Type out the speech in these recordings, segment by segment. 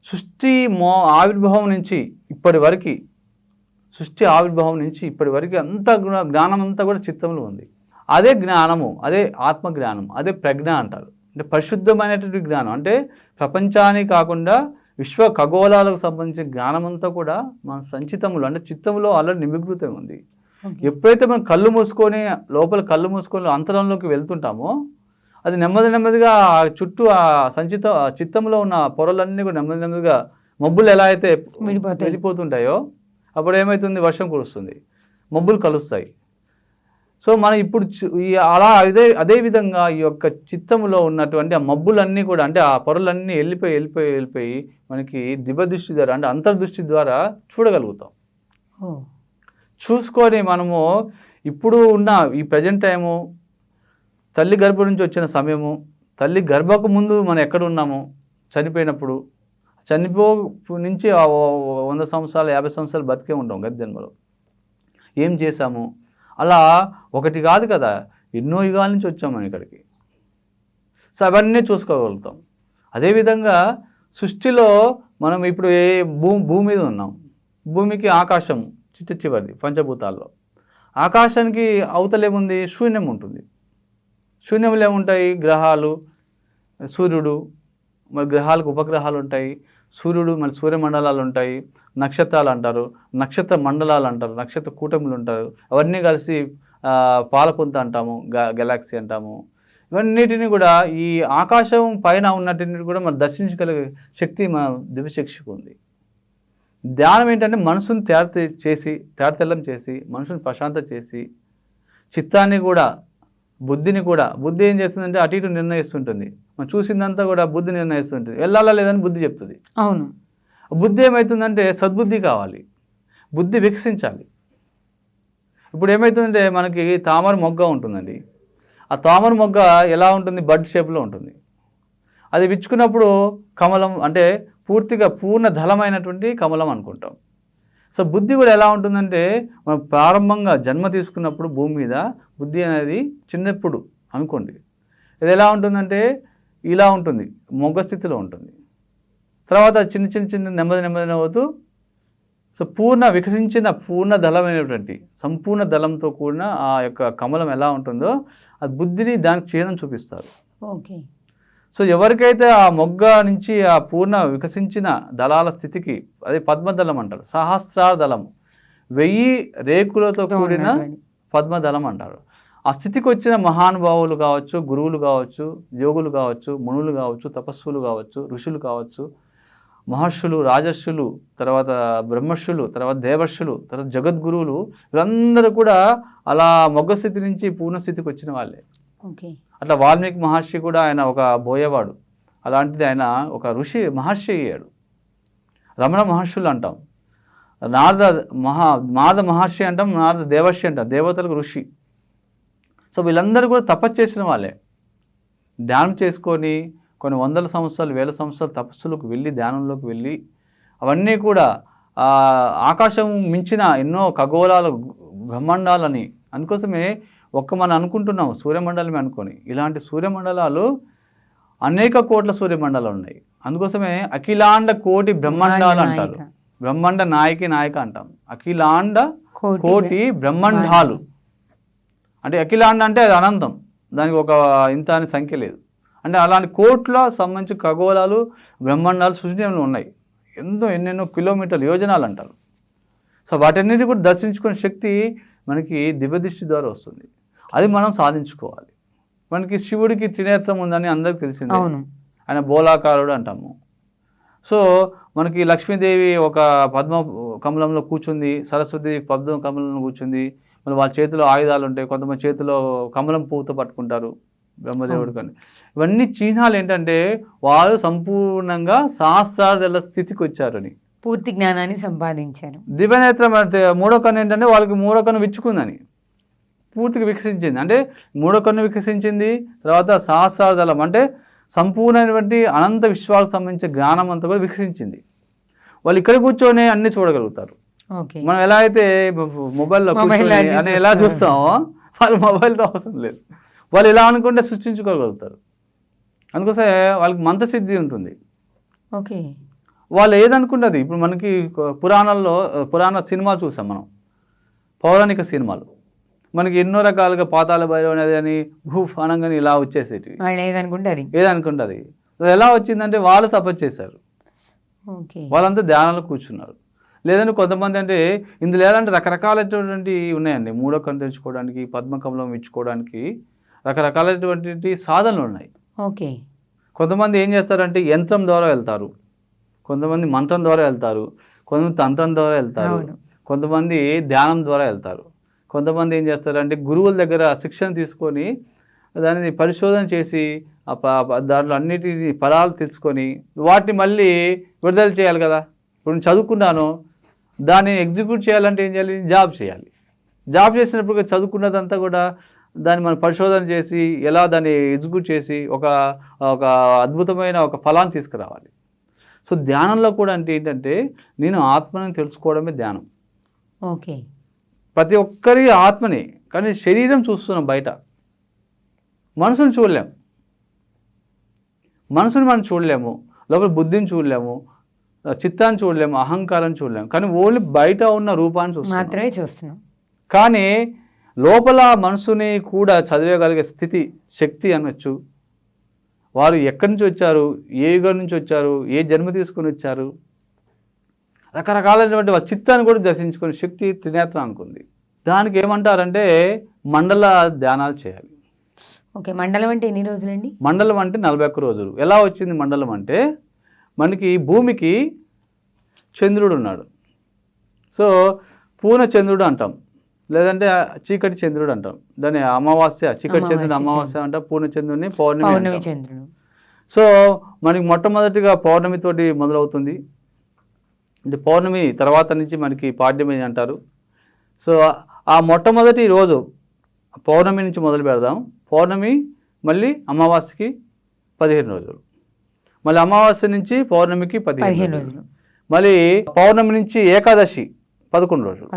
సృష్టి ఆవిర్భావం నుంచి ఇప్పటి వరకు అంత జ్ఞానం అంతా కూడా చిత్తంలో ఉంది. అదే జ్ఞానము, అదే ఆత్మ జ్ఞానం, అదే ప్రజ్ఞ అంటారు. అంటే పరిశుద్ధమైనటువంటి జ్ఞానం, అంటే ప్రపంచానికి కాకుండా విశ్వ ఖగోళాలకు సంబంధించిన జ్ఞానం అంతా కూడా మన సంచితములు అంటే చిత్తంలో ఆల్రెడీ నిమిగ్రతం ఉంది. ఎప్పుడైతే మనం కళ్ళు మూసుకొని అంతరంలోకి వెళ్తుంటామో అది నెమ్మదిగా చుట్టూ ఆ చిత్తంలో ఉన్న పొరలన్నీ కూడా నెమ్మదిగా మబ్బులు ఎలా అయితే వెళ్ళిపోతుంటాయో అప్పుడు ఏమవుతుంది, వర్షం కురుస్తుంది, మబ్బులు కలుస్తాయి. సో మనం ఇప్పుడు అలా అదే విధంగా ఈ యొక్క చిత్తములో ఉన్నటువంటి ఆ మబ్బులన్నీ కూడా అంటే ఆ పొరలన్నీ వెళ్ళిపోయి మనకి దివ్యదృష్టి ద్వారా అంటే అంతర్దృష్టి ద్వారా చూడగలుగుతాం. చూసుకొని మనము ఇప్పుడు ఉన్న ఈ ప్రజెంట్ టైము, తల్లి గర్భం నుంచి వచ్చిన సమయము, తల్లి గర్భకు ముందు మనం ఎక్కడ ఉన్నాము, చనిపోయినప్పుడు నుంచి 100 సంవత్సరాలు 50 సంవత్సరాలు బతికే ఉంటాం గత జన్మలో. ఏం చేశాము, అలా ఒకటి కాదు కదా, ఎన్నో యుగాల నుంచి వచ్చాం మనం ఇక్కడికి. సో అవన్నీ చూసుకోగలుగుతాం. అదేవిధంగా సృష్టిలో మనం ఇప్పుడు భూమి మీద ఉన్నాం. భూమికి ఆకాశం చివరిది పంచభూతాల్లో. ఆకాశానికి అవతలేముంది, శూన్యం ఉంటుంది. శూన్యంలో ఏముంటాయి, గ్రహాలు, సూర్యుడు, మరి గ్రహాలకు ఉపగ్రహాలు ఉంటాయి, సూర్యుడు, మరి సూర్యమండలాలు ఉంటాయి, నక్షత్రాలు అంటారు, నక్షత్ర మండలాలు అంటారు, నక్షత్ర కూటములు ఉంటారు. అవన్నీ కలిసి పాలపుంత అంటాము, గెలాక్సీ అంటాము. ఇవన్నిటిని కూడా ఈ ఆకాశం పైన ఉన్నటిని కూడా మనం దర్శించగలిగే శక్తి మన దివ్యశక్తికి ఉంది. ధ్యానం ఏంటంటే మనసుని తేటతెల్లం చేసి మనసుని ప్రశాంత చేసి చిత్తాన్ని కూడా బుద్ధి ఏం చేస్తుందంటే అటు ఇటు నిర్ణయిస్తుంటుంది. మనం చూసిందంతా కూడా బుద్ధి నిర్ణయిస్తుంటుంది, వెళ్ళాలా లేదని బుద్ధి చెప్తుంది. అవును, బుద్ధి ఏమవుతుందంటే సద్బుద్ధి కావాలి, బుద్ధి వికసించాలి. ఇప్పుడు ఏమవుతుందంటే మనకి తామర మొగ్గ ఉంటుందండి. ఆ తామర మొగ్గ ఎలా ఉంటుంది, బడ్ షేప్లో ఉంటుంది. అది విచ్చుకున్నప్పుడు కమలం అంటే పూర్తిగా పూర్ణ దళమైనటువంటి కమలం అనుకుంటాం. సో బుద్ధి కూడా ఎలా ఉంటుందంటే మనం ప్రారంభంగా జన్మ తీసుకున్నప్పుడు భూమి మీద బుద్ధి అనేది చిన్నప్పుడు అనుకోండి, ఇది ఎలా ఉంటుందంటే ఇలా ఉంటుంది, మొగ్గ స్థితిలో ఉంటుంది. తర్వాత చిన్న నెమ్మది అవుతూ సో వికసించిన పూర్ణ దళమైనటువంటి సంపూర్ణ దళంతో కూడిన ఆ యొక్క కమలం ఎలా ఉంటుందో ఆ బుద్ధిని దానికి చిహ్నం చూపిస్తారు. ఓకే. సో ఎవరికైతే ఆ మొగ్గ నుంచి ఆ పూర్ణ వికసించిన దళాల స్థితికి, అదే పద్మదళం అంటారు, సహస్రార దళం, 1000 రేకులతో కూడిన పద్మదళం అంటారు. ఆ స్థితికి వచ్చిన మహానుభావులు కావచ్చు, గురువులు కావచ్చు, యోగులు కావచ్చు, మునులు కావచ్చు, తపస్సులు కావచ్చు, ఋషులు కావచ్చు, మహర్షులు, రాజర్షులు, తర్వాత బ్రహ్మర్షులు, తర్వాత దేవర్షులు, తర్వాత జగద్గురువులు, వీళ్ళందరూ కూడా అలా మొగ్గ స్థితి నుంచి పూర్ణస్థితికి వచ్చిన వాళ్ళే. ఓకే. అట్లా వాల్మీకి మహర్షి కూడా ఆయన ఒక బోయేవాడు, అలాంటిది ఆయన ఒక మహర్షి అయ్యాడు. రమణ మహర్షులు అంటాం, నారద మహర్షి అంటాం, నారద దేవర్షి అంటాం, దేవతలకు ఋషి. సో వీళ్ళందరూ కూడా తపస్సు చేసిన వాళ్ళే. ధ్యానం చేసుకొని కొన్ని 100 సంవత్సరాలు 1000 సంవత్సరాలు తపస్సులకు వెళ్ళి ధ్యానంలోకి వెళ్ళి అవన్నీ కూడా ఆకాశం మించిన ఎన్నో ఖగోళాల బ్రహ్మాండాలని, అందుకోసమే మనం అనుకుంటున్నాం సూర్యమండలమే అనుకొని, ఇలాంటి సూర్యమండలాలు అనేక కోట్ల సూర్యమండలాలు ఉన్నాయి. అందుకోసమే అఖిలాండ కోటి బ్రహ్మాండాలు అంటారు, బ్రహ్మాండ నాయక అంటాం. అఖిలాండ కోటి బ్రహ్మాండాలు అంటే అఖిలాండ అంటే అది అనంతం, దానికి ఒక ఇంత అని సంఖ్య లేదు. అంటే అలాంటి కోట్ల సంబంధించి ఖగోళాలు బ్రహ్మాండాలు సృష్టిలో ఉన్నాయి, ఎన్నెన్నో కిలోమీటర్లు యోజనాలు అంటారు. సో వాటన్నిటి కూడా దర్శించుకునే శక్తి మనకి దివ్యదృష్టి ద్వారా వస్తుంది. అది మనం సాధించుకోవాలి. మనకి శివుడికి త్రినేత్రం ఉందని అందరికి తెలిసింది, ఆయన బోలాకారుడు అంటాము. సో మనకి లక్ష్మీదేవి ఒక పద్మ కమలంలో కూర్చుంది, సరస్వతి పద్మ కమలంలో కూర్చుంది, మరి వాళ్ళ చేతిలో ఆయుధాలు ఉంటాయి, కొంతమంది చేతిలో కమలం పువ్వుతో పట్టుకుంటారు బ్రహ్మదేవుడు. కానీ ఇవన్నీ చిహ్నాలు ఏంటంటే వాళ్ళు సంపూర్ణంగా సహస్రాల స్థితికి వచ్చారని, పూర్తి జ్ఞానాన్ని సంపాదించారు. దివ్యనేత్రం అంటే మూడో కన్ను ఏంటంటే వాళ్ళకి మూడో కన్ను విచ్చుకుందని, పూర్తిగా వికసించింది. అంటే మూడో కన్ను వికసించింది, తర్వాత సహస్రాదళం అంటే సంపూర్ణమైనటువంటి అనంత విశ్వాలకు సంబంధించిన జ్ఞానం అంతా కూడా వికసించింది. వాళ్ళు ఇక్కడ కూర్చొని అన్ని చూడగలుగుతారు. మనం ఎలా అయితే మొబైల్లో కూర్చొని అని ఎలా చూస్తామో వాళ్ళు మొబైల్తో అవసరం లేదు, వాళ్ళు ఎలా అనుకుంటే సృష్టించుకోగలుగుతారు. అందుకోసమే వాళ్ళకి మంత్రసిద్ధి ఉంటుంది. ఓకే. వాళ్ళు ఏదనుకుంటుంది ఇప్పుడు మనకి పురాణ సినిమాలు చూసాం మనం, పౌరాణిక సినిమాలు మనకి ఎన్నో రకాలుగా పాతాళ భైరవ అనేది అని భూఫ్ అనగానే ఇలా వచ్చేసేటి, వాళ్ళు ఏదనుకుంటే ఏదనుకుంటుంది. అది ఎలా వచ్చిందంటే వాళ్ళు తపస్సు చేశారు, ఓకే, వాళ్ళంతా ధ్యానాలు కూర్చున్నారు. లేదంటే కొంతమంది అంటే ఇందులో ఏదంటే రకరకాలైనటువంటి ఉన్నాయండి. మూడో కన్ను తెచ్చుకోవడానికి, పద్మకమలం ఇచ్చుకోవడానికి రకరకాలైనటువంటి సాధనలు ఉన్నాయి. ఓకే, కొంతమంది ఏం చేస్తారంటే యంత్రం ద్వారా వెళ్తారు, కొంతమంది మంత్రం ద్వారా వెళ్తారు, కొంతమంది తంత్రం ద్వారా వెళ్తారు, కొంతమంది ధ్యానం ద్వారా వెళ్తారు, కొంతమంది ఏం చేస్తారంటే గురువుల దగ్గర శిక్షణ తీసుకొని దాన్ని పరిశోధన చేసి దాంట్లో అన్నిటిని ఫలాలు తెలుసుకొని వాటిని మళ్ళీ విడుదల చేయాలి కదా. ఇప్పుడు నేను చదువుకున్నాను, దాన్ని ఎగ్జిక్యూట్ చేయాలంటే ఏం చేయాలి, జాబ్ చేయాలి. జాబ్ చేసినప్పుడు చదువుకున్నదంతా కూడా దాన్ని మనం పరిశోధన చేసి ఎలా దాన్ని ఎగ్జిక్యూట్ చేసి ఒక అద్భుతమైన ఒక ఫలాన్ని తీసుకురావాలి. సో ధ్యానంలో కూడా అంటే ఏంటంటే నేను ఆత్మని తెలుసుకోవడమే ధ్యానం. ఓకే, ప్రతి ఒక్కరి ఆత్మని, కానీ శరీరం చూస్తున్నాం బయట, మనసుని చూడలేము. మనసుని మనం చూడలేము, లోపల బుద్ధిని చూడలేము, చిత్తాన్ని చూడలేము, అహంకారం చూడలేము, కానీ ఓన్లీ బయట ఉన్న రూపాన్ని మాత్రమే చూస్తున్నాం. కానీ లోపల మనసుని కూడా చదివేయగలిగే స్థితి, శక్తి అనొచ్చు. వారు ఎక్కడి నుంచి వచ్చారు, ఏ యుగం నుంచి వచ్చారు, ఏ జన్మ తీసుకొని వచ్చారు, రకరకాలైనటువంటి చిత్తాన్ని కూడా దర్శించుకునే శక్తి త్రినేత్రానికి ఉంది. దానికి ఏమంటారంటే మండల ధ్యానాలు చేయాలి. ఓకే, మండలం అంటే ఎన్ని రోజులండి? మండలం అంటే 41 రోజులు. ఎలా వచ్చింది మండలం అంటే, మనకి భూమికి చంద్రుడు ఉన్నాడు. సో పూర్ణ చంద్రుడు అంటాం, లేదంటే చీకటి చంద్రుడు అంటాం. దాన్ని అమావాస్య, చీకటి చంద్రుడు అమావాస్య అంటాం, పూర్ణ చంద్రుడిని పౌర్ణమి చంద్రుడు. సో మనకి మొట్టమొదటిగా పౌర్ణమితోటి మొదలవుతుంది. అంటే పౌర్ణమి తర్వాత నుంచి మనకి పాడ్యమి అంటారు. సో ఆ మొట్టమొదటి రోజు పౌర్ణమి నుంచి మొదలు పెడదాం. పౌర్ణమి మళ్ళీ అమావాస్యకి 15 రోజులు, మళ్ళీ అమావాస్య నుంచి పౌర్ణమికి 15 రోజులు, మళ్ళీ పౌర్ణమి నుంచి ఏకాదశి 11 రోజులు.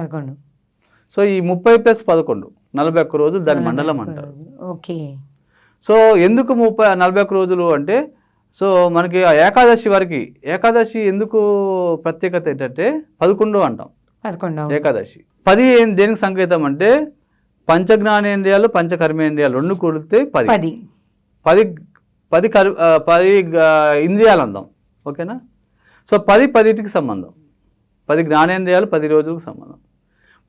సో ఈ 30+11 41 రోజులు, దాని మండలం అంటారు. ఓకే, సో ఎందుకు 41 రోజులు అంటే, సో మనకి ఆ ఏకాదశి వరకు, ఏకాదశి ఎందుకు ప్రత్యేకత ఏంటంటే 11 అంటాం ఏకాదశి. 10 దేనికి సంకేతం అంటే పంచజ్ఞానేంద్రియాలు పంచకర్మేంద్రియాలు 2 కూడితే 10 ఇంద్రియాలు అందాం. ఓకేనా. సో 10కి సంబంధం, 10 జ్ఞానేంద్రియాలు 10 రోజులకు సంబంధం.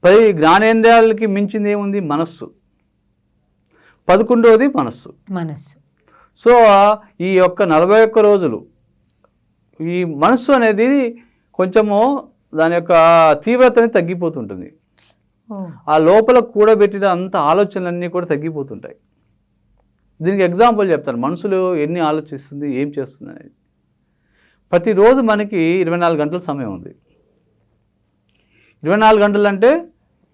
10 జ్ఞానేంద్రియాలకి మించింది ఏముంది, మనస్సు. 11వది మనస్సు. సో ఈ యొక్క 41 రోజులు ఈ మనస్సు అనేది కొంచెము దాని యొక్క తీవ్రతని తగ్గిపోతుంటుంది. ఆ లోపల కూడబెట్టిన అంత ఆలోచనలన్నీ కూడా తగ్గిపోతుంటాయి. దీనికి ఎగ్జాంపుల్ చెప్తాను, మనసులో ఎన్ని ఆలోచిస్తుంది, ఏం చేస్తుంది అనేది. ప్రతిరోజు మనకి 24 గంటల సమయం ఉంది. 24 గంటలు అంటే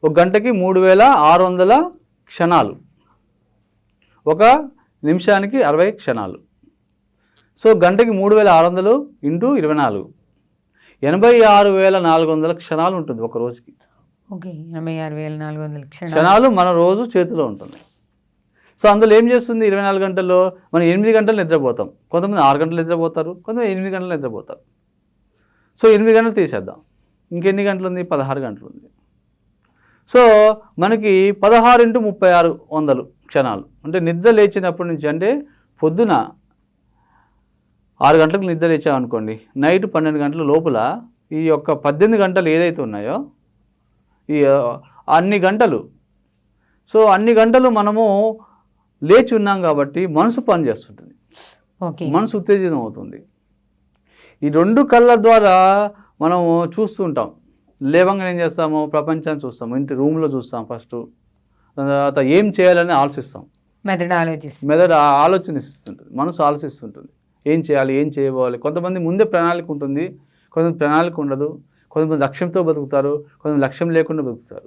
ఒక గంటకి 3600 క్షణాలు, ఒక నిమిషానికి 60 క్షణాలు. సో గంటకి 3600 ఇంటూ 24 86,400 క్షణాలు ఉంటుంది ఒక రోజుకి. ఓకే, 86,400 క్షణాలు మన రోజు చేతిలో ఉంటుంది. సో అందులో ఏం చేస్తుంది, 24 గంటల్లో మనం 8 గంటలు నిద్రపోతాం, కొంతమంది 6 గంటలు నిద్రపోతారు, కొంతమంది 8 గంటలు నిద్రపోతారు. సో 8 గంటలు తీసేద్దాం, ఇంకెన్ని గంటలు ఉంది, 16 గంటలు ఉంది. సో మనకి 16 × 3600 క్షణాలు అంటే నిద్ర లేచినప్పటి నుంచి, అంటే పొద్దున 6 గంటలకు నిద్ర లేచామనుకోండి, నైట్ 12 గంటల లోపల ఈ యొక్క 18 గంటలు ఏదైతే ఉన్నాయో ఈ అన్ని గంటలు, సో అన్ని గంటలు మనము లేచి ఉన్నాం కాబట్టి మనసు పనిచేస్తుంటుంది, మనసు ఉత్తేజితం అవుతుంది. ఈ 2 కళ్ళ ద్వారా మనం చూస్తుంటాం. లేవంగా ఏం చేస్తాము, ప్రపంచాన్ని చూస్తాము, ఇంటి రూమ్లో చూస్తాం ఫస్ట్, తర్వాత ఏం చేయాలని ఆలోచిస్తాం, మెదడు ఆలోచనిస్తుంటుంది, మనసు ఆలోచిస్తుంటుంది, ఏం చేయాలి, ఏం చేయబోవాలి. కొంతమంది ముందే ప్రణాళిక ఉంటుంది, కొంతమంది ప్రణాళిక ఉండదు, కొంతమంది లక్ష్యంతో బతుకుతారు, కొంతమంది లక్ష్యం లేకుండా బతుకుతారు.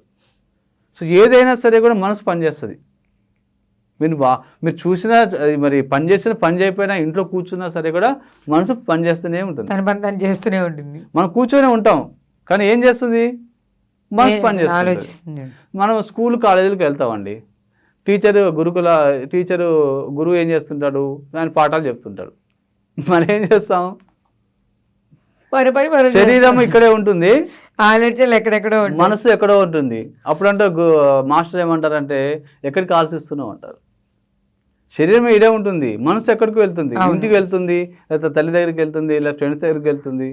సో ఏదైనా సరే కూడా మనసు పనిచేస్తుంది. మీరు చూసినా మరి పని చేసినా పని చేయకపోయినా ఇంట్లో కూర్చున్నా సరే కూడా మనసు పనిచేస్తూనే ఉంటుంది, చేస్తూనే ఉంటుంది. మనం కూర్చొని ఉంటాం కానీ ఏం చేస్తుంది, మనసు పనిచేస్తుంది. మనం స్కూల్ కాలేజీలకు వెళ్తామండి, గురువు ఏం చేస్తుంటాడు, ఆయన పాఠాలు చెప్తుంటాడు, మనం ఏం చేస్తాం, శరీరం ఇక్కడే ఉంటుంది, ఆలోచనలు ఎక్కడెక్కడో ఉంటాయి. మనసు ఎక్కడో ఉంటుంది. అప్పుడంటే మాస్టర్ ఏమంటారంటే ఎక్కడికి ఆలోచిస్తున్నావు అంటారు. శరీరం ఇడే ఉంటుంది, మనసు ఎక్కడికి వెళ్తుంది, ఇంటికి వెళ్తుంది, లేకపోతే తల్లి దగ్గరికి వెళ్తుంది, లేదా ఫ్రెండ్స్ దగ్గరికి వెళ్తుంది.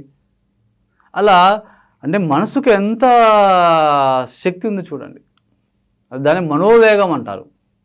అలా అంటే మనసుకు ఎంత శక్తి ఉంది చూడండి. దాన్ని మనోవేగం అంటారు.